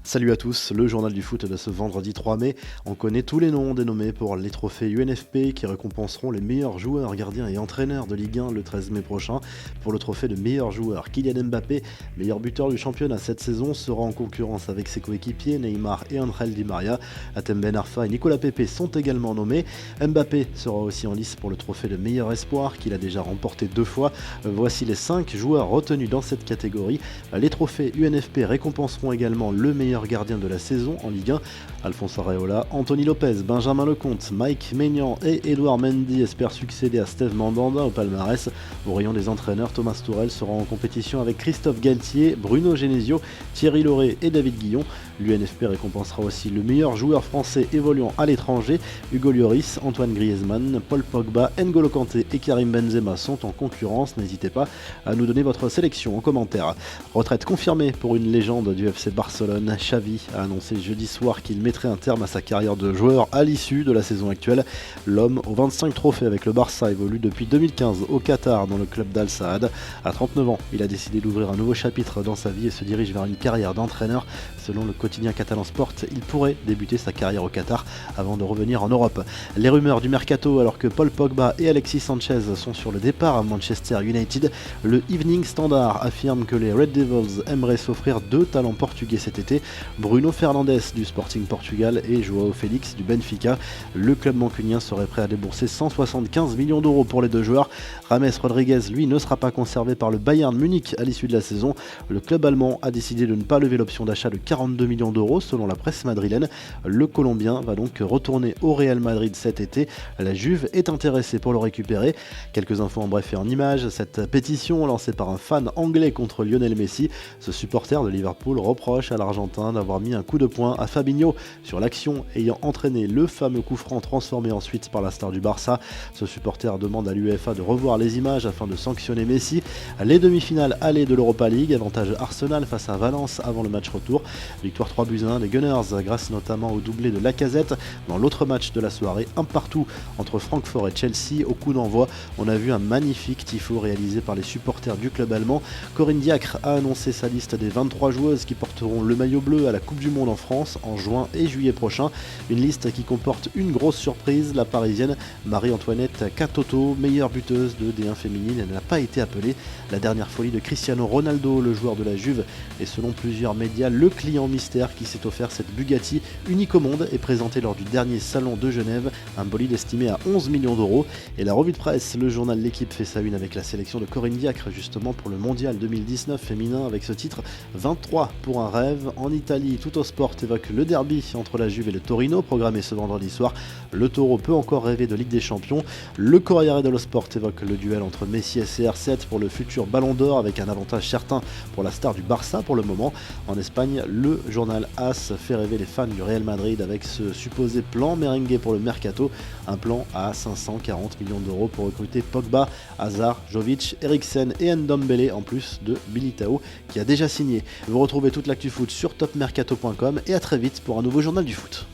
Salut à tous, le journal du foot de ce vendredi 3 mai. On connaît tous les noms dénommés pour les trophées UNFP qui récompenseront les meilleurs joueurs, gardiens et entraîneurs de Ligue 1 le 13 mai prochain. Pour le trophée de meilleur joueur, Kylian Mbappé, meilleur buteur du championnat cette saison, sera en concurrence avec ses coéquipiers Neymar et Angel Di Maria. Hatem Ben Arfa et Nicolas Pepe sont également nommés. Mbappé sera aussi en lice pour le trophée de meilleur espoir qu'il a déjà remporté 2 fois. Voici les 5 joueurs retenus dans cette catégorie. Les trophées UNFP récompenseront également le meilleur gardien de la saison en Ligue 1, Alphonse Areola, Anthony Lopez, Benjamin Lecomte, Mike Maignan et Edouard Mendy espèrent succéder à Steve Mandanda au palmarès. Au rayon des entraîneurs, Thomas Tuchel sera en compétition avec Christophe Galtier, Bruno Genesio, Thierry Lauré et David Guillon. L'UNFP récompensera aussi le meilleur joueur français évoluant à l'étranger. Hugo Lloris, Antoine Griezmann, Paul Pogba, N'Golo Kanté et Karim Benzema sont en concurrence. N'hésitez pas à nous donner votre sélection en commentaire. Retraite confirmée pour une légende du FC Barcelone. Xavi a annoncé jeudi soir qu'il mettrait un terme à sa carrière de joueur à l'issue de la saison actuelle. L'homme aux 25 trophées avec le Barça évolue depuis 2015 au Qatar dans le club d'Al Saad. À 39 ans, il a décidé d'ouvrir un nouveau chapitre dans sa vie et se dirige vers une carrière d'entraîneur. Selon le quotidien catalan Sport, il pourrait débuter sa carrière au Qatar avant de revenir en Europe. Les rumeurs du mercato, alors que Paul Pogba et Alexis Sanchez sont sur le départ à Manchester United, le Evening Standard affirme que les Red Devils aimeraient s'offrir 2 talents portugais cet été, Bruno Fernandes du Sporting Portugal et Joao Félix du Benfica. Le club mancunien serait prêt à débourser 175 millions d'euros pour les 2 joueurs. James Rodriguez, lui, ne sera pas conservé par le Bayern Munich à l'issue de la saison. Le club allemand a décidé de ne pas lever l'option d'achat de 42 millions d'euros selon la presse madrilène. Le Colombien va donc retourner au Real Madrid cet été. La Juve est intéressée pour le récupérer. Quelques infos en bref et en images. Cette pétition lancée par un fan anglais contre Lionel Messi. Ce supporter de Liverpool reproche à l'Argentin d'avoir mis un coup de poing à Fabinho sur l'action ayant entraîné le fameux coup franc transformé ensuite par la star du Barça. Ce supporter demande à l'UEFA de revoir les images afin de sanctionner Messi. Les demi-finales allées de l'Europa League, avantage Arsenal face à Valence avant le match retour. Victoire 3-1 des Gunners grâce notamment au doublé de Lacazette. Dans l'autre match de la soirée, un partout entre Francfort et Chelsea. Au coup d'envoi, on a vu un magnifique tifo réalisé par les supporters du club allemand. Corinne Diacre a annoncé sa liste des 23 joueuses qui porteront le maillot bleu à la Coupe du Monde en France en juin et juillet prochain. Une liste qui comporte une grosse surprise, la parisienne Marie-Antoinette Katoto, meilleure buteuse de D1 féminine. Elle n'a pas été appelée. La dernière folie de Cristiano Ronaldo, le joueur de la Juve, est selon plusieurs médias le client mystère qui s'est offert cette Bugatti unique au monde et présentée lors du dernier salon de Genève, un bolide estimé à 11 millions d'euros. Et la revue de presse, le journal L'Équipe fait sa une avec la sélection de Corinne Diacre justement pour le mondial 2019 féminin avec ce titre 23 pour un rêve. En Italie, Tuttosport évoque le derby entre la Juve et le Torino programmé ce vendredi soir. Le Taureau peut encore rêver de Ligue des Champions. Le Corriere dello Sport évoque le duel entre Messi et CR7 pour le futur Ballon d'Or avec un avantage certain pour la star du Barça pour le moment. En Espagne, le journal AS fait rêver les fans du Real Madrid avec ce supposé plan merengue pour le mercato, un plan à 540 millions d'euros pour recruter Pogba, Hazard, Jovic, Eriksen et Ndombele en plus de Militao qui a déjà signé. Vous retrouvez toute l'actu foot sur topmercato.com et à très vite pour un nouveau journal du foot.